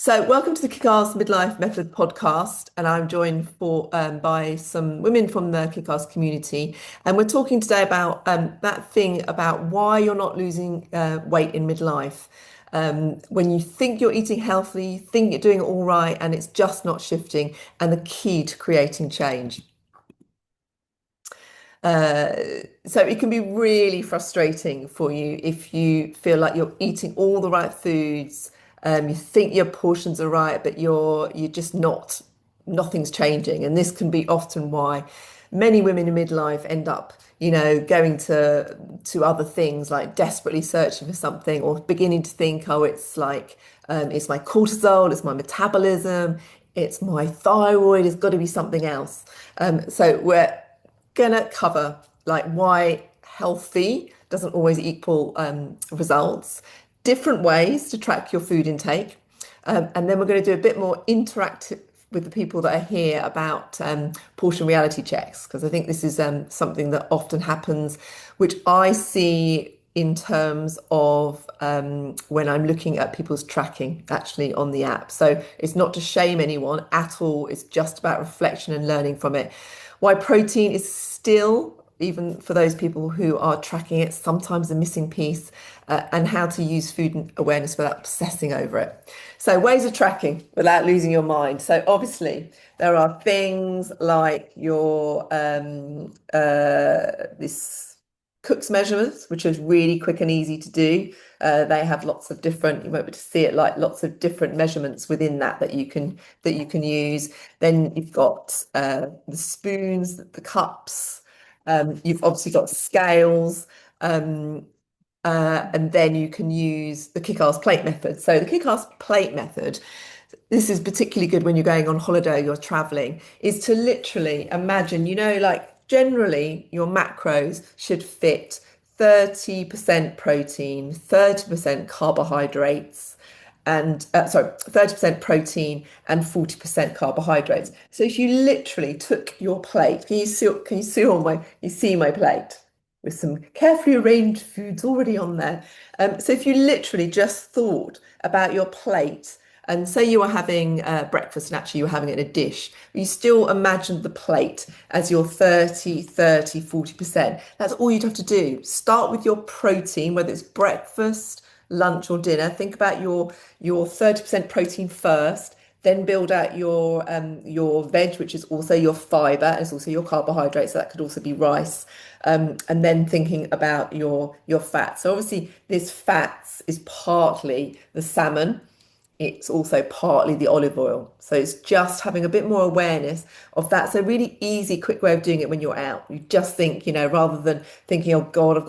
So, welcome to the Kick-Ass Midlife Method podcast, and I'm joined by some women from the Kick-Ass community, and we're talking today about that thing about why you're not losing weight in midlife. When you think you're eating healthy, you think you're doing it all right, and it's just not shifting, and the key to creating change. Uh, so it can be really frustrating for you if you feel like you're eating all the right foods. You think your portions are right, but you're just not. Nothing's changing, and this can be often why many women in midlife end up, going to other things like desperately searching for something or beginning to think, oh, it's my cortisol, it's my metabolism, it's my thyroid, it's got to be something else. So we're gonna cover like why healthy doesn't always equal results, different ways to track your food intake, and then we're going to do a bit more interactive with the people that are here about portion reality checks because I think this is something that often happens, which I see in terms of when I'm looking at people's tracking actually on the app. So it's not to shame anyone at all. It's just about reflection and learning from it. Why protein is still, even for those people who are tracking it, sometimes a missing piece, and how to use food awareness without obsessing over it. So, ways of tracking without losing your mind. So, obviously, there are things like your this Cook's measurements, which is really quick and easy to do. They have lots of different, you won't be able to see it, like lots of different measurements within that you can use. Then you've got the spoons, the cups. You've obviously got scales, and then you can use the kick-ass plate method. So the kick-ass plate method, this is particularly good when you're going on holiday, you're traveling, is to literally imagine, like generally your macros should fit 30% protein, 30% carbohydrates, and 30% protein and 40% carbohydrates. So if you literally took your plate, can you see my plate with some carefully arranged foods already on there. So if you literally just thought about your plate and say you were having breakfast and actually you were having it in a dish, but you still imagined the plate as your 40%. That's all you'd have to do. Start with your protein, whether it's breakfast, lunch or dinner. Think about your 30% protein first, then build out your veg, which is also your fiber, is also your carbohydrates. So that could also be rice. And then thinking about your fats. So obviously this fats is partly the salmon. It's also partly the olive oil. So it's just having a bit more awareness of that. So really easy, quick way of doing it when you're out. You just think, rather than thinking, oh God, I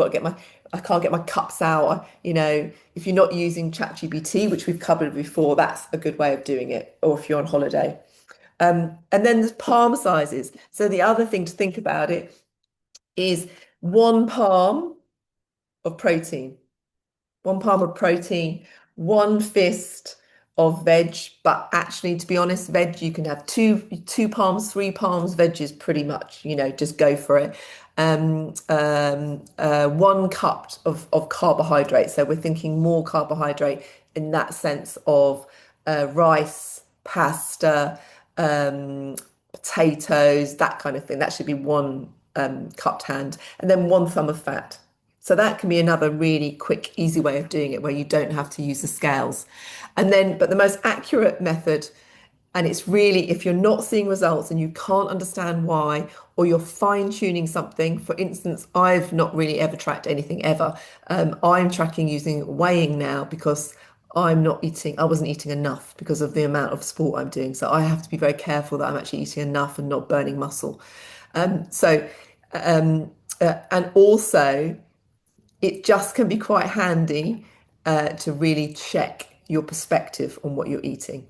can't get my cups out. If you're not using ChatGPT, which we've covered before, that's a good way of doing it. Or if you're on holiday. And then the palm sizes. So the other thing to think about it is one palm of protein, one palm of protein, one fist of veg. But actually, to be honest, veg, you can have two palms, three palms, veg is pretty much, just go for it. 1 cup of carbohydrate. So we're thinking more carbohydrate in that sense of rice, pasta, potatoes, that kind of thing. That should be one cupped hand, and then 1 thumb of fat. So that can be another really quick, easy way of doing it where you don't have to use the scales. But the most accurate method, and it's really if you're not seeing results and you can't understand why, or you're fine tuning something. For instance, I've not really ever tracked anything ever. I'm tracking using weighing now because I wasn't eating enough because of the amount of sport I'm doing. So I have to be very careful that I'm actually eating enough and not burning muscle. So, and also, it just can be quite handy to really check your perspective on what you're eating.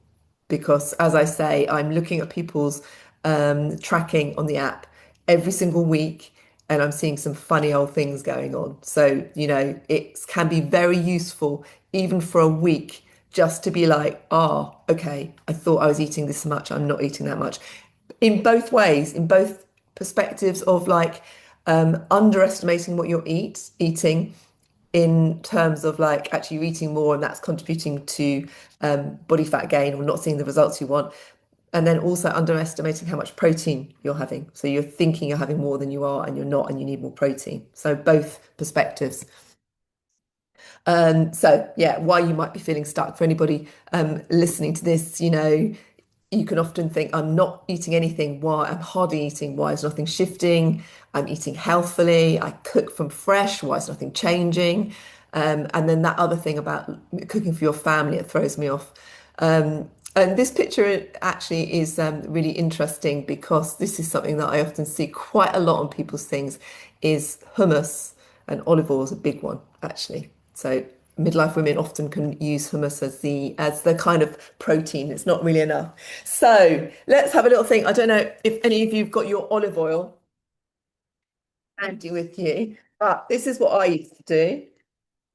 Because, as I say, I'm looking at people's tracking on the app every single week and I'm seeing some funny old things going on. So, it can be very useful, even for a week, just to be like, okay, I thought I was eating this much, I'm not eating that much. In both ways, in both perspectives of like underestimating what you're eating in terms of like actually you're eating more and that's contributing to body fat gain or not seeing the results you want. And then also underestimating how much protein you're having. So you're thinking you're having more than you are and you're not, and you need more protein. So both perspectives. So yeah, why you might be feeling stuck for anybody listening to this, you can often think, I'm not eating anything. Why? I'm hardly eating. Why is nothing shifting? I'm eating healthily. I cook from fresh. Why is nothing changing? And then that other thing about cooking for your family, it throws me off. And this picture actually is really interesting because this is something that I often see quite a lot on people's things is hummus, and olive oil is a big one actually. So midlife women often can use hummus as the kind of protein. It's not really enough. So let's have a little think. I don't know if any of you've got your olive oil handy with you, but this is what I used to do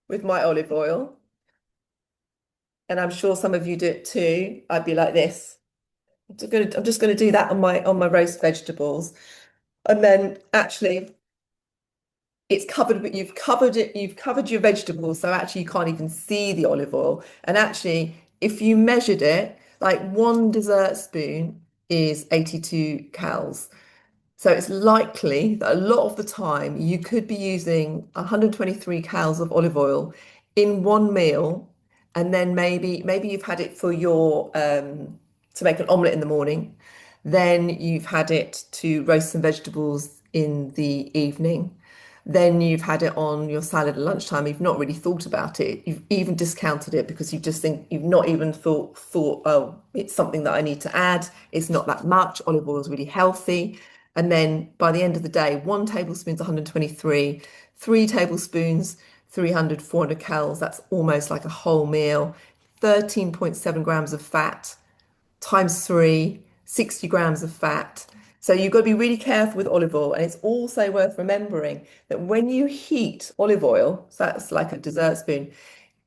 with my olive oil, and I'm sure some of you do it too. I'd be like this. I'm just gonna do that on my roast vegetables, and then actually it's covered, but you've covered your vegetables, so actually you can't even see the olive oil. And actually, if you measured it, like one dessert spoon is 82 calories. So it's likely that a lot of the time you could be using 123 calories of olive oil in one meal, and then maybe you've had it for your to make an omelette in the morning, then you've had it to roast some vegetables in the evening, then you've had it on your salad at lunchtime. You've not really thought about it. You've even discounted it because you just think you've not even thought, oh, it's something that I need to add. It's not that much. Olive oil is really healthy. And then by the end of the day, 1 tablespoon is 123, 3 tablespoons, 300, 400 calories. That's almost like a whole meal. 13.7 grams of fat times three, 60 grams of fat. So you've got to be really careful with olive oil. And it's also worth remembering that when you heat olive oil, so that's like a dessert spoon,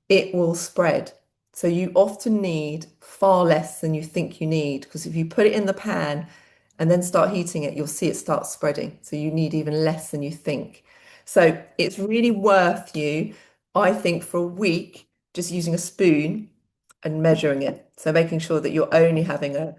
it will spread. So you often need far less than you think you need, because if you put it in the pan and then start heating it, you'll see it start spreading. So you need even less than you think. So it's really worth you, I think, for a week just using a spoon and measuring it. So making sure that you're only having a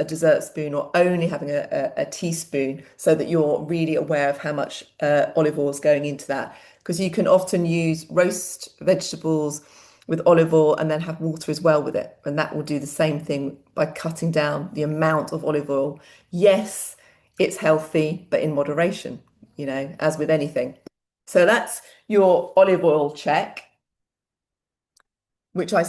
dessert spoon or only having a teaspoon, so that you're really aware of how much olive oil is going into that. Because you can often use roast vegetables with olive oil and then have water as well with it. And that will do the same thing by cutting down the amount of olive oil. Yes, it's healthy, but in moderation, as with anything. So that's your olive oil check, which I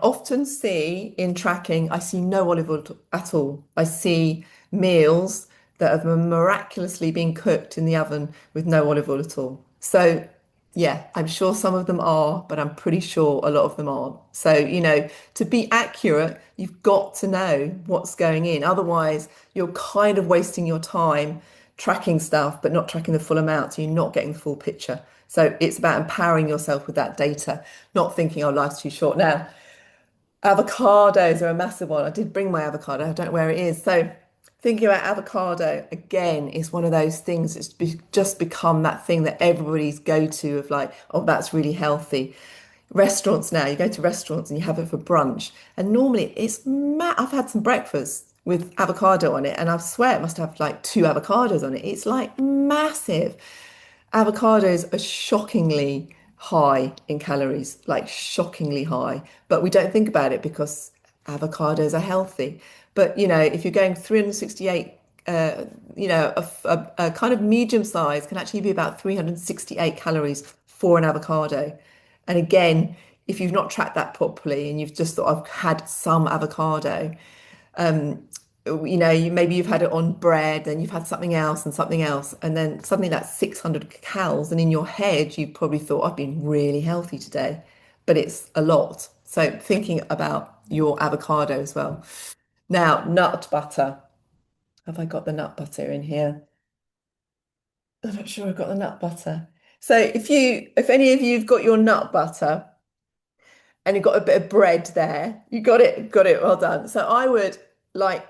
often see in tracking. I see no olive oil at all. I see meals that have miraculously been cooked in the oven with no olive oil at all. So, yeah, I'm sure some of them are, but I'm pretty sure a lot of them aren't. So, to be accurate, you've got to know what's going in. Otherwise, you're kind of wasting your time tracking stuff, but not tracking the full amount. So you're not getting the full picture. So it's about empowering yourself with that data, not thinking, oh, life's too short. Now, avocados are a massive one. I did bring my avocado. I don't know where it is. So thinking about avocado again is one of those things that's just become that thing that everybody's go to of like, oh, that's really healthy. Restaurants now, you go to restaurants and you have it for brunch, and normally I've had some breakfast with avocado on it, and I swear it must have like 2 avocados on it. It's like massive. Avocados are shockingly high in calories, like shockingly high, but we don't think about it because avocados are healthy. But if you're going 368, a kind of medium size can actually be about 368 calories for an avocado. And again, if you've not tracked that properly and you've just thought, I've had some avocado, maybe you've had it on bread and you've had something else, and then suddenly that's 600 calories. And in your head, you probably thought, I've been really healthy today, but it's a lot. So thinking about your avocado as well. Now, nut butter. Have I got the nut butter in here? I'm not sure I've got the nut butter. So if any of you've got your nut butter, and you've got a bit of bread there. You got it, well done. So I would like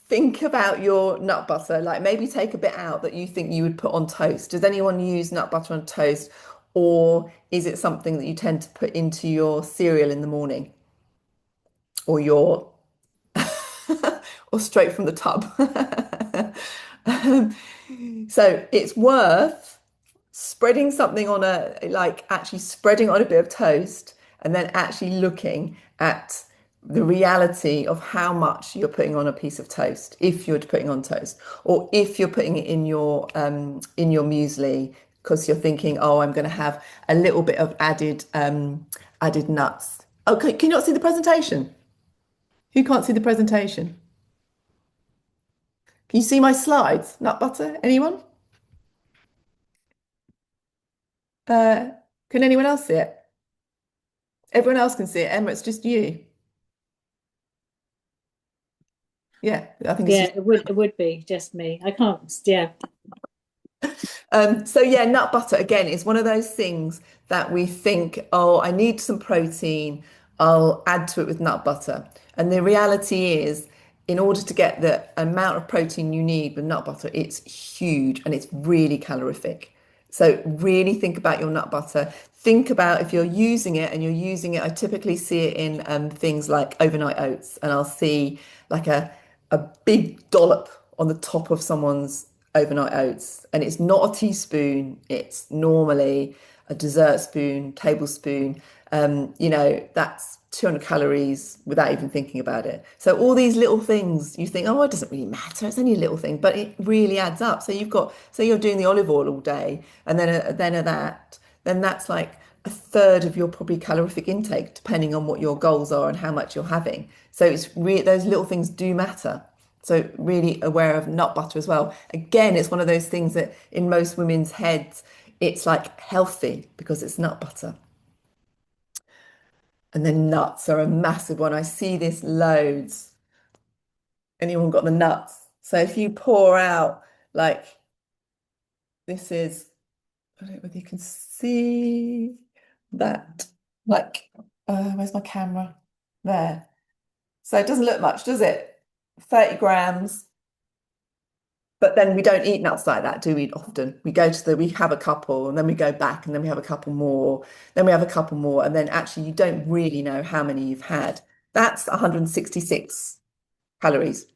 think about your nut butter, like maybe take a bit out that you think you would put on toast. Does anyone use nut butter on toast? Or is it something that you tend to put into your cereal in the morning or your or straight from the tub? Um, so it's worth spreading something on a like actually spreading on a bit of toast and then actually looking at the reality of how much you're putting on a piece of toast if you're putting on toast or if you're putting it in your muesli because you're thinking, oh, I'm going to have a little bit of added nuts. Okay, can you not see the presentation? Who can't see the presentation? Can you see my slides? Nut butter? Anyone? Uh, can anyone else see it? Everyone else can see it. Emma, it's just you. Yeah, I think it's Yeah, just. it would be just me. I can't. Yeah, So yeah, nut butter again is one of those things that we think, oh, I need some protein. I'll add to it with nut butter. And the reality is, in order to get the amount of protein you need with nut butter, it's huge and it's really calorific. So really think about your nut butter. Think about if you're using it and you're using it. I typically see it in things like overnight oats, and I'll see like a big dollop on the top of someone's overnight oats, and it's not a teaspoon. It's normally a dessert spoon, tablespoon. That's 200 calories without even thinking about it. So all these little things you think, oh, it doesn't really matter. It's only a little thing, but it really adds up. So say you're doing the olive oil all day, and then that's like a third of your probably calorific intake, depending on what your goals are and how much you're having. So those little things do matter. So really aware of nut butter as well. Again, it's one of those things that in most women's heads, it's like healthy because it's nut butter. And then nuts are a massive one. I see this loads. Anyone got the nuts? So if you pour out like this is, I don't know whether you can see that, like, where's my camera? There. So it doesn't look much, does it? 30 grams. But then we don't eat nuts like that, do we? Often we have a couple and then we go back and then we have a couple more, then we have a couple more, and then actually you don't really know how many you've had. That's 166 calories,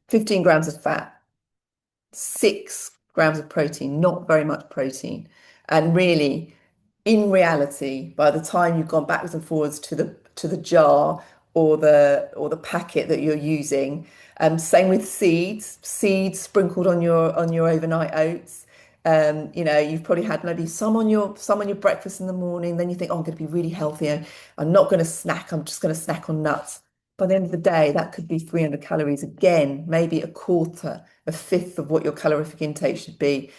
15 grams of fat, 6 grams of protein, not very much protein. And really, in reality, by the time you've gone backwards and forwards to the jar or the packet that you're using, same with seeds sprinkled on your overnight oats. You've probably had maybe some on your breakfast in the morning. Then you think, oh, I'm going to be really healthy. I'm not going to snack. I'm just going to snack on nuts. By the end of the day, that could be 300 calories again, maybe a quarter, a fifth of what your calorific intake should be,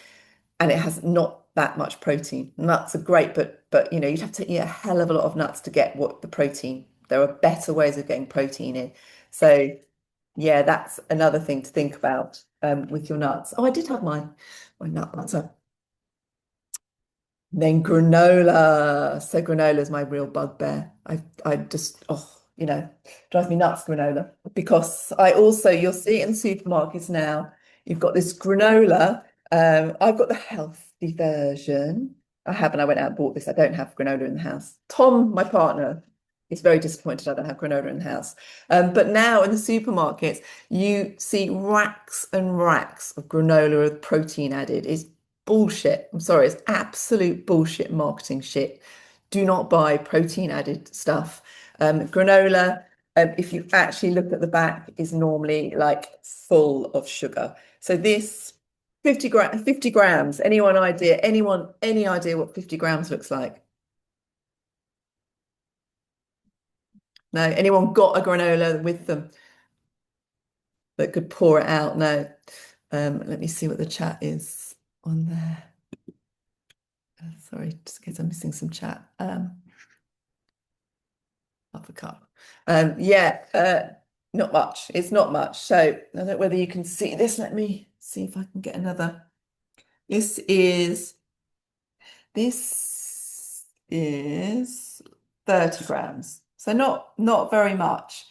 and it has not that much protein. Nuts are great, but you'd have to eat a hell of a lot of nuts to get what the protein. There are better ways of getting protein in. So yeah, that's another thing to think about with your nuts. Oh, I did have my nut butter. Then granola. So granola is my real bugbear. I just drives me nuts granola because you'll see it in supermarkets now. You've got this granola. I've got the healthy version. I went out and bought this. I don't have granola in the house. Tom, my partner, is very disappointed I don't have granola in the house. But now in the supermarkets, you see racks and racks of granola with protein added. It's bullshit. I'm sorry, it's absolute bullshit marketing shit. Do not buy protein added stuff. Granola, if you actually look at the back, is normally like full of sugar. So this 50 grams, any idea what 50 grams looks like? No, anyone got a granola with them that could pour it out? No. Let me see what the chat is on there. Sorry, just in case I'm missing some chat. Half a cup. Yeah, not much. It's not much. So I don't know whether you can see this. Let me see if I can get another. This is this is 30 grams. So not very much.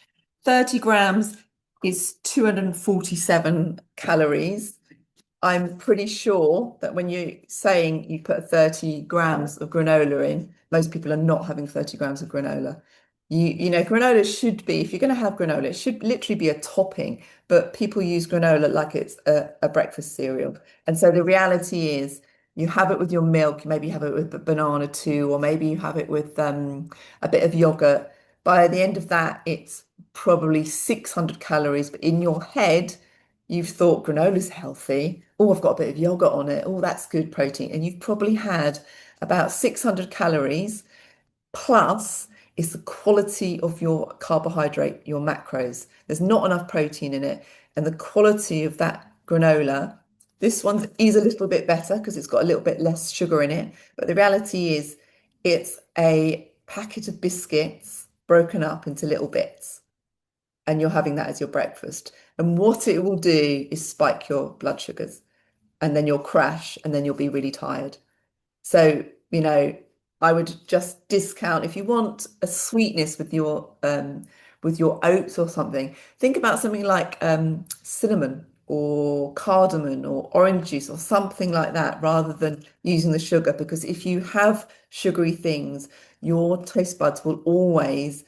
30 grams is 247 calories. I'm pretty sure that when you're saying you put 30 grams of granola in, most people are not having 30 grams of granola. Granola should be, if you're going to have granola, it should literally be a topping, but people use granola like it's a breakfast cereal. And so the reality is you have it with your milk, maybe you have it with a banana too, or maybe you have it with a bit of yogurt. By the end of that, it's probably 600 calories, but in your head, you've thought granola's healthy. Oh, I've got a bit of yogurt on it. Oh, that's good protein. And you've probably had about 600 calories plus it's the quality of your carbohydrate, your macros. There's not enough protein in it. And the quality of that granola, this one is a little bit better because it's got a little bit less sugar in it. But the reality is it's a packet of biscuits broken up into little bits and you're having that as your breakfast. And what it will do is spike your blood sugars, and then you'll crash, and then you'll be really tired. So, I would just discount if you want a sweetness with your oats or something. Think about something like cinnamon or cardamom or orange juice or something like that, rather than using the sugar. Because if you have sugary things, your taste buds will always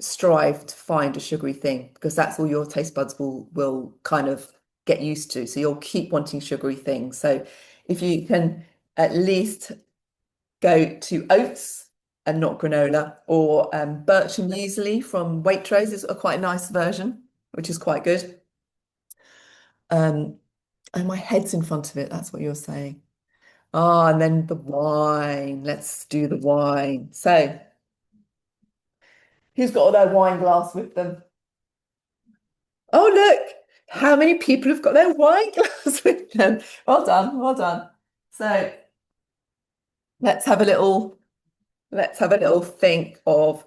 strive to find a sugary thing because that's all your taste buds will kind of get used to. So you'll keep wanting sugary things. So if you can at least go to oats and not granola, or birch and muesli from Waitrose is a quite nice version, which is quite good. And my head's in front of it. That's what you're saying. Ah, and then the wine. Let's do the wine. So who's got their wine glass with them? Oh, look, how many people have got their wine glass with them? Well done, well done. So let's have a little, let's have a little think of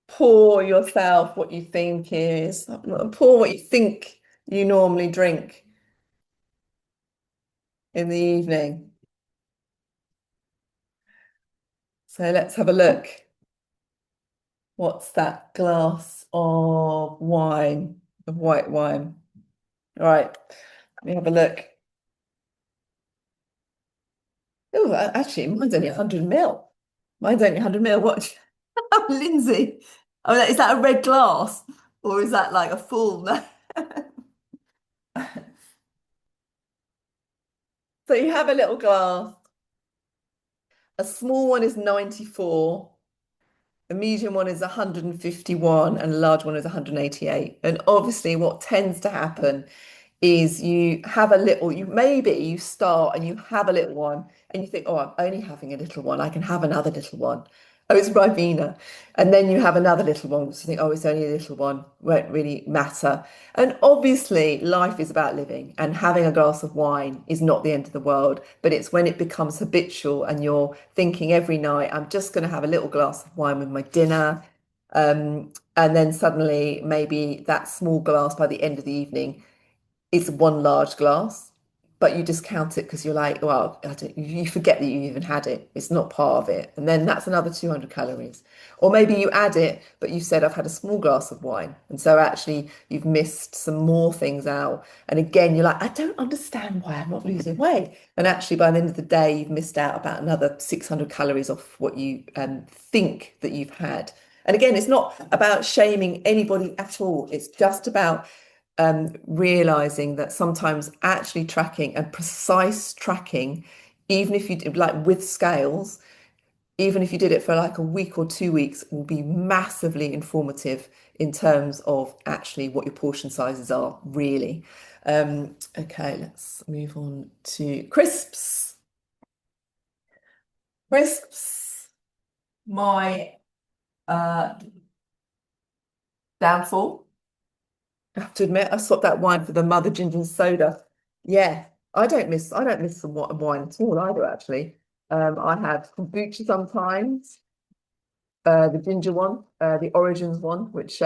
pour yourself what you think is, pour what you think you normally drink in the evening. So let's have a look. What's that glass of wine, of white wine? All right, let me have a look. Oh, actually, mine's only 100 ml. Mine's only 100 ml. What? Lindsay. Oh, is that a red glass? Or is that like a full? So you have a little glass. A small one is 94. A medium one is 151 and a large one is 188. And obviously what tends to happen is you have a little, you start and you have a little one and you think, oh, I'm only having a little one. I can have another little one. Oh, it's Ribena. And then you have another little one, which you think, oh, it's only a little one, won't really matter. And obviously, life is about living, and having a glass of wine is not the end of the world. But it's when it becomes habitual and you're thinking every night, I'm just going to have a little glass of wine with my dinner. And then suddenly, maybe that small glass by the end of the evening is one large glass, but you discount it because you're like, well, you forget that you even had it. It's not part of it. And then that's another 200 calories. Or maybe you add it, but you said, I've had a small glass of wine. And so actually you've missed some more things out. And again, you're like, I don't understand why I'm not losing weight. And actually, by the end of the day, you've missed out about another 600 calories off what you think that you've had. And again, it's not about shaming anybody at all. It's just about realizing that sometimes actually tracking and precise tracking, even if you did like with scales, even if you did it for like a week or 2 weeks, will be massively informative in terms of actually what your portion sizes are, really. Okay, let's move on to crisps. Crisps, my uh, downfall. I have to admit, I swapped that wine for the mother ginger and soda. Yeah, I don't miss some wine at all either, actually. I have kombucha sometimes, the ginger one, the origins one, which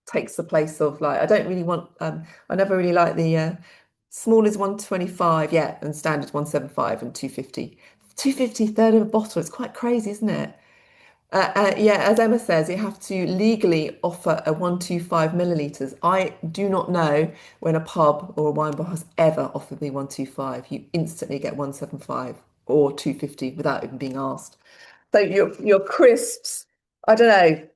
takes the place of like, I don't really want, I never really like the small is 125, yeah, and standard 175 and 250. 250, third of a bottle. It's quite crazy, isn't it? Yeah, as Emma says, you have to legally offer a 125 milliliters. I do not know when a pub or a wine bar has ever offered me 125. You instantly get 175 or 250 without even being asked. So your crisps, I don't know.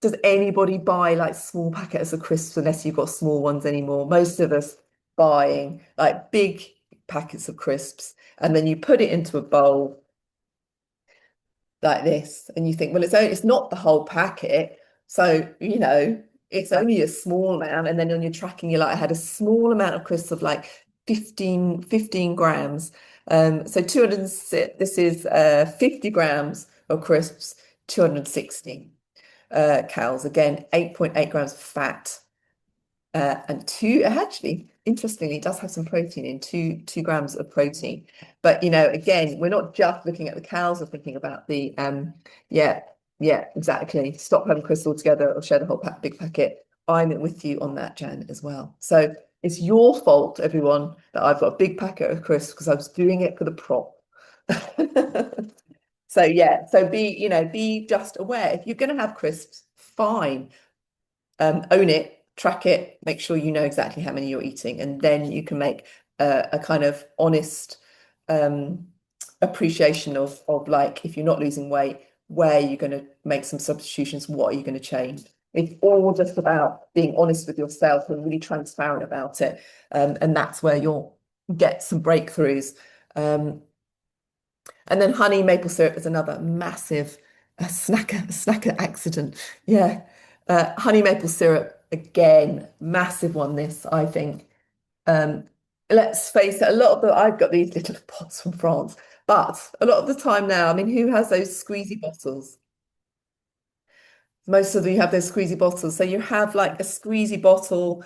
Does anybody buy like small packets of crisps unless you've got small ones anymore? Most of us buying like big packets of crisps, and then you put it into a bowl like this, and you think, well, it's not the whole packet, so it's only a small amount, and then on your tracking, you're like, I had a small amount of crisps of like 15 grams. So 200, this is 50 grams of crisps, 260 calories. Again, 8.8 grams of fat. And two, actually, interestingly, it does have some protein in 2 grams of protein. But again, we're not just looking at the cows, we're thinking about the yeah, yeah, exactly. Stop having crisps altogether or share the whole big packet. I'm with you on that, Jan, as well. So it's your fault, everyone, that I've got a big packet of crisps because I was doing it for the prop. So yeah, so be just aware. If you're going to have crisps, fine, own it, track it, make sure you know exactly how many you're eating, and then you can make a kind of honest um, appreciation of like if you're not losing weight, where you're going to make some substitutions, what are you going to change. It's all just about being honest with yourself and really transparent about it, and that's where you'll get some breakthroughs. Um, and then honey maple syrup is another massive snacker accident. Yeah. Honey maple syrup, again, massive one, this, I think. Um, let's face it, a lot of I've got these little pots from France, but a lot of the time now, I mean, who has those squeezy bottles? Most of you have those squeezy bottles. So you have like a squeezy bottle.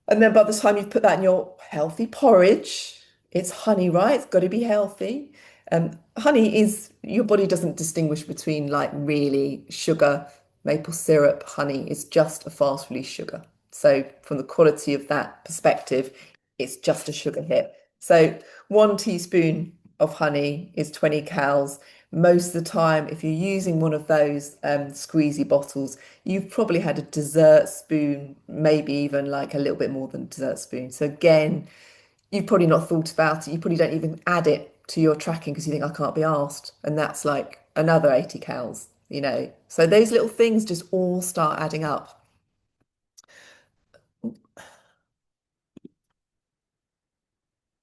And then by the time you've put that in your healthy porridge, it's honey, right? It's got to be healthy. Honey is, your body doesn't distinguish between like really sugar, maple syrup, honey. It's just a fast release sugar. So from the quality of that perspective, it's just a sugar hit. So 1 teaspoon of honey is 20 cals. Most of the time, if you're using one of those squeezy bottles, you've probably had a dessert spoon, maybe even like a little bit more than a dessert spoon. So again, you've probably not thought about it. You probably don't even add it to your tracking because you think I can't be asked. And that's like another 80 cals. So those little things just all start adding up.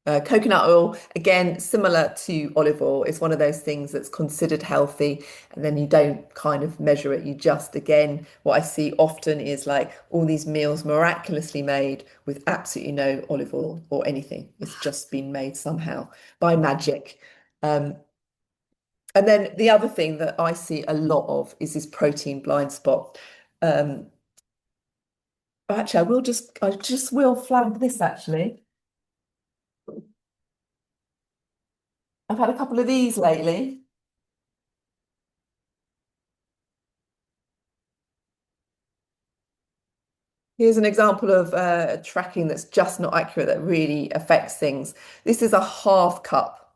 Coconut oil, again, similar to olive oil, it's one of those things that's considered healthy, and then you don't kind of measure it. You just, again, what I see often is like all these meals miraculously made with absolutely no olive oil or anything. It's just been made somehow by magic. Um, and then the other thing that I see a lot of is this protein blind spot. Um, actually, I just will flag this actually. I've had a couple of these lately. Here's an example of tracking that's just not accurate, that really affects things. This is a half cup.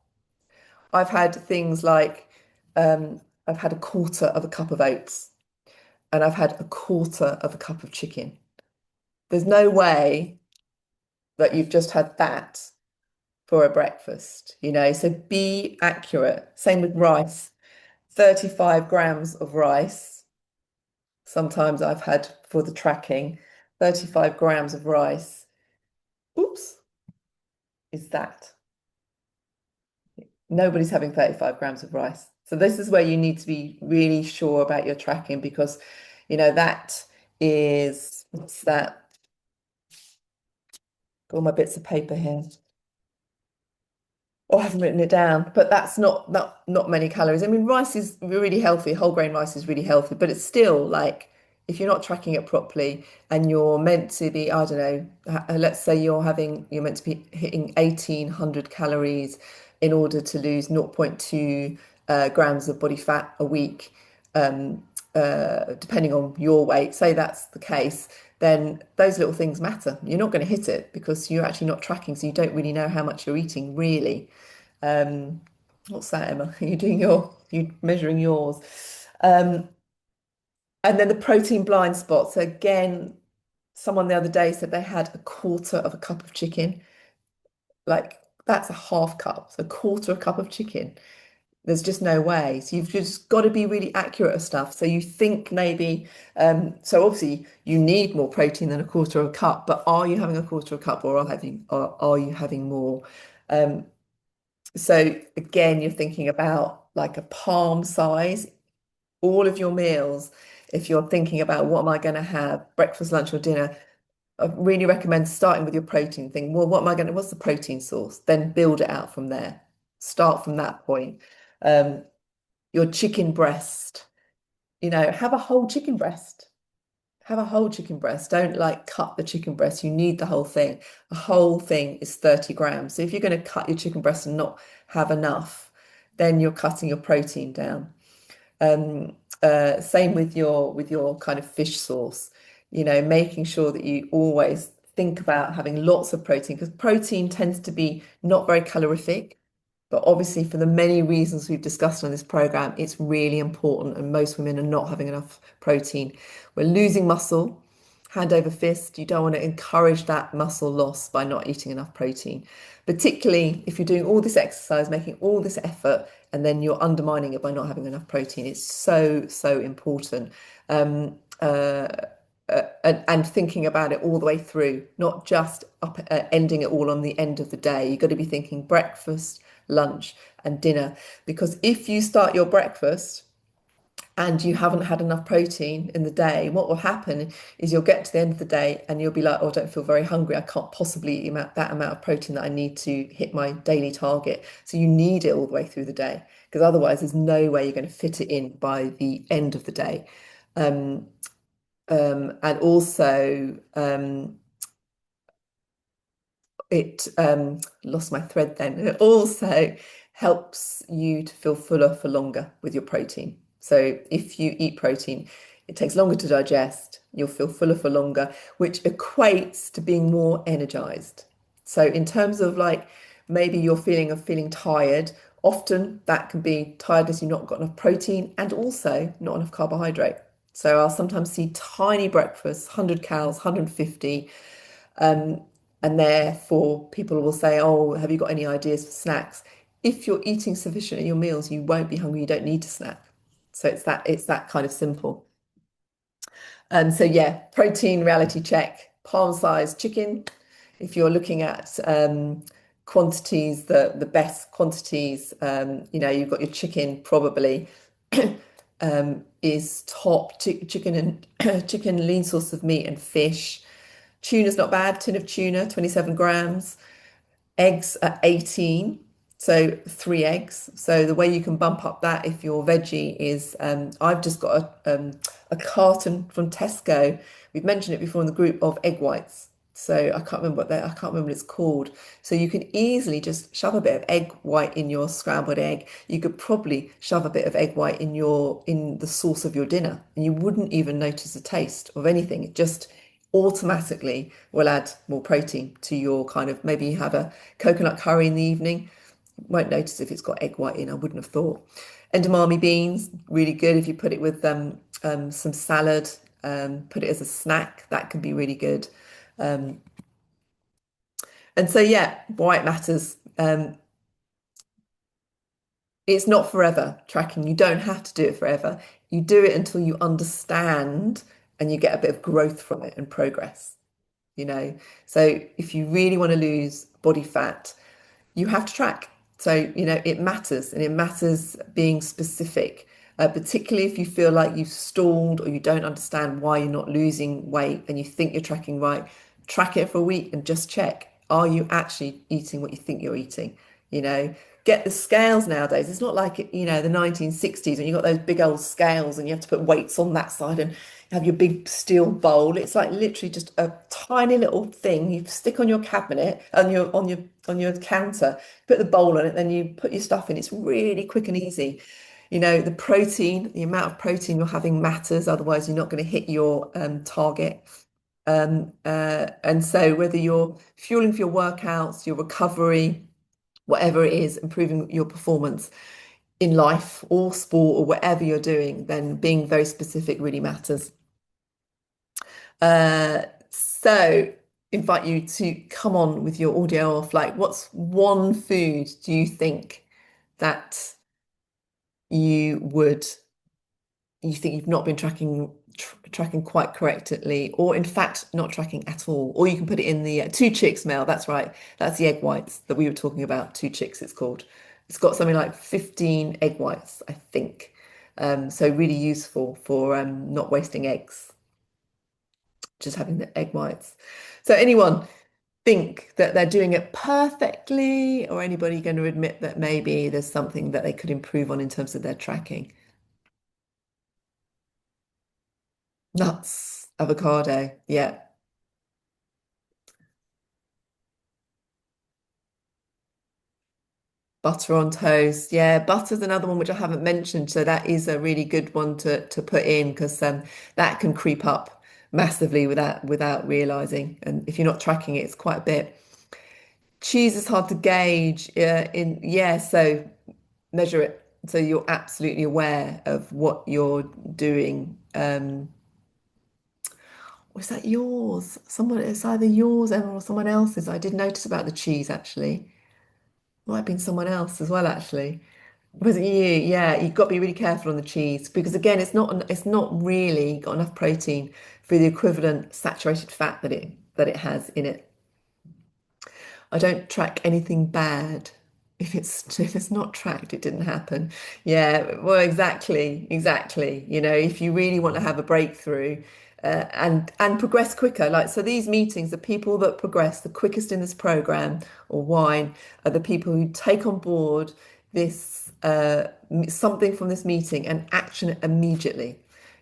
I've had things like I've had a quarter of a cup of oats and I've had a quarter of a cup of chicken. There's no way that you've just had that for a breakfast. So be accurate. Same with rice, 35 grams of rice. Sometimes I've had for the tracking, 35 grams of rice. Oops, is that? Nobody's having 35 grams of rice. So this is where you need to be really sure about your tracking because, that is, what's that? Got all my bits of paper here. Oh, I haven't written it down, but that's not many calories. I mean, rice is really healthy. Whole grain rice is really healthy, but it's still like if you're not tracking it properly and you're meant to be, I don't know, let's say you're meant to be hitting 1,800 calories in order to lose zero point 0.2 grams of body fat a week, depending on your weight. Say that's the case, then those little things matter. You're not going to hit it because you're actually not tracking, so you don't really know how much you're eating, really. Um, what's that, Emma? You measuring yours? Um, and then the protein blind spot. So again, someone the other day said they had a quarter of a cup of chicken. Like that's a half cup, so a quarter of a cup of chicken. There's just no way. So you've just got to be really accurate of stuff. So you think maybe, so obviously you need more protein than a quarter of a cup, but are you having a quarter of a cup or are you having more? Um, so again, you're thinking about like a palm size, all of your meals. If you're thinking about what am I going to have, breakfast, lunch, or dinner, I really recommend starting with your protein thing. Well, what's the protein source? Then build it out from there. Start from that point. Um, your chicken breast, have a whole chicken breast. Have a whole chicken breast. Don't like cut the chicken breast. You need the whole thing. A whole thing is 30 grams. So if you're going to cut your chicken breast and not have enough, then you're cutting your protein down. Um, Same with your kind of fish sauce, making sure that you always think about having lots of protein because protein tends to be not very calorific. But obviously, for the many reasons we've discussed on this program, it's really important, and most women are not having enough protein. We're losing muscle, hand over fist. You don't want to encourage that muscle loss by not eating enough protein, particularly if you're doing all this exercise, making all this effort, and then you're undermining it by not having enough protein. It's so, so important. Um, uh, and thinking about it all the way through, not just ending it all on the end of the day. You've got to be thinking breakfast, lunch, and dinner. Because if you start your breakfast and you haven't had enough protein in the day, what will happen is you'll get to the end of the day and you'll be like, oh, I don't feel very hungry. I can't possibly eat that amount of protein that I need to hit my daily target. So you need it all the way through the day because otherwise there's no way you're going to fit it in by the end of the day. Um, and also, it lost my thread then. It also helps you to feel fuller for longer with your protein. So if you eat protein, it takes longer to digest, you'll feel fuller for longer, which equates to being more energized. So in terms of like maybe you're feeling tired, often that can be tiredness you've not got enough protein and also not enough carbohydrate. So I'll sometimes see tiny breakfasts, 100 calories, 150. Um, and therefore, people will say, oh, have you got any ideas for snacks? If you're eating sufficient in your meals, you won't be hungry. You don't need to snack. So it's that kind of simple. And so yeah, protein reality check, palm-sized chicken. If you're looking at quantities, the best quantities, you've got your chicken probably is top chicken and chicken, lean source of meat and fish. Tuna's not bad, tin of tuna, 27 grams. Eggs are 18, so 3 eggs. So the way you can bump up that if you're veggie is I've just got a carton from Tesco. We've mentioned it before in the group of egg whites. So I can't remember what it's called. So you can easily just shove a bit of egg white in your scrambled egg. You could probably shove a bit of egg white in the sauce of your dinner, and you wouldn't even notice the taste of anything. It just automatically will add more protein to your kind of maybe you have a coconut curry in the evening. Won't notice if it's got egg white in, I wouldn't have thought. Edamame beans, really good if you put it with some salad, put it as a snack, that can be really good. Um, and so, yeah, why it matters. It's not forever tracking. You don't have to do it forever. You do it until you understand and you get a bit of growth from it and progress. you know. So if you really want to lose body fat, you have to track. So, it matters and it matters being specific, particularly if you feel like you've stalled or you don't understand why you're not losing weight and you think you're tracking right. Track it for a week and just check, are you actually eating what you think you're eating? You know, get the scales nowadays. It's not like, the 1960s when you got those big old scales and you have to put weights on that side and have your big steel bowl. It's like literally just a tiny little thing you stick on your cabinet on your counter, put the bowl on it, then you put your stuff in. It's really quick and easy. The protein, the amount of protein you're having matters, otherwise you're not going to hit your target. And so whether you're fueling for your workouts, your recovery, whatever it is, improving your performance, in life or sport or whatever you're doing, then being very specific really matters. So invite you to come on with your audio off. Like, what's one food do you think that you would you think you've not been tracking quite correctly, or in fact not tracking at all? Or you can put it in the two chicks mail. That's right. That's the egg whites that we were talking about. Two chicks, it's called. It's got something like 15 egg whites, I think. So really useful for not wasting eggs, just having the egg whites. So anyone think that they're doing it perfectly, or anybody going to admit that maybe there's something that they could improve on in terms of their tracking? Nuts, avocado, yeah. Butter on toast. Yeah, butter's another one which I haven't mentioned. So that is a really good one to put in because that can creep up massively without realizing. And if you're not tracking it, it's quite a bit. Cheese is hard to gauge. So measure it. So you're absolutely aware of what you're doing. Was that yours? Someone, it's either yours, Emma, or someone else's. I did notice about the cheese actually. Might have been someone else as well, actually. Was it you? Yeah, you've got to be really careful on the cheese because again, it's not really got enough protein for the equivalent saturated fat that it has in it. I don't track anything bad. If it's not tracked, it didn't happen. Yeah, well, exactly. If you really want to have a breakthrough and progress quicker, like so, these meetings, the people that progress the quickest in this program or wine are the people who take on board this something from this meeting and action it immediately.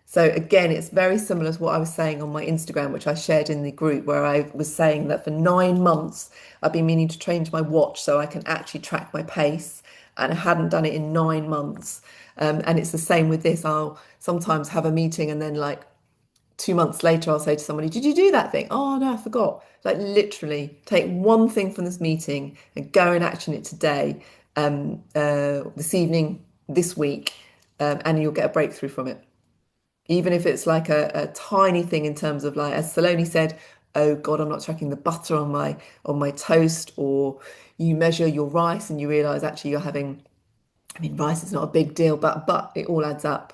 So again, it's very similar to what I was saying on my Instagram, which I shared in the group, where I was saying that for 9 months I've been meaning to change my watch so I can actually track my pace, and I hadn't done it in 9 months. And it's the same with this. I'll sometimes have a meeting and then like 2 months later, I'll say to somebody, "Did you do that thing?" "Oh no, I forgot." Like literally, take one thing from this meeting and go and action it today, this evening, this week, and you'll get a breakthrough from it, even if it's like a tiny thing in terms of like as Saloni said, oh God, I'm not tracking the butter on my toast, or you measure your rice and you realize actually you're having, I mean, rice is not a big deal, but it all adds up.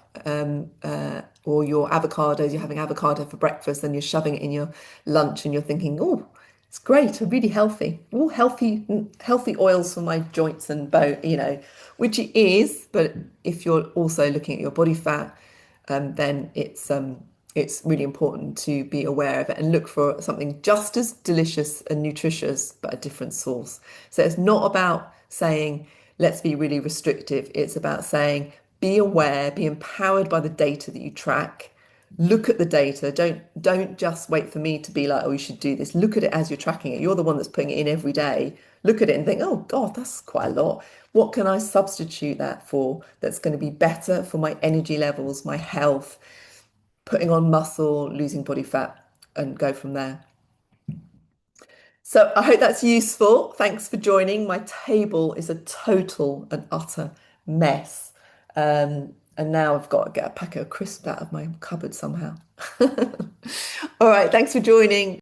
Or your avocados, you're having avocado for breakfast and you're shoving it in your lunch and you're thinking, oh, it's great, really healthy. All healthy oils for my joints and bone, which it is. But if you're also looking at your body fat, then it's really important to be aware of it and look for something just as delicious and nutritious, but a different source. So it's not about saying, let's be really restrictive. It's about saying, be aware, be empowered by the data that you track. Look at the data. Don't just wait for me to be like, oh, you should do this. Look at it as you're tracking it. You're the one that's putting it in every day. Look at it and think, oh God, that's quite a lot. What can I substitute that for that's going to be better for my energy levels, my health, putting on muscle, losing body fat, and go from there. So I hope that's useful. Thanks for joining. My table is a total and utter mess. And now I've got to get a packet of crisps out of my cupboard somehow. All right, thanks for joining.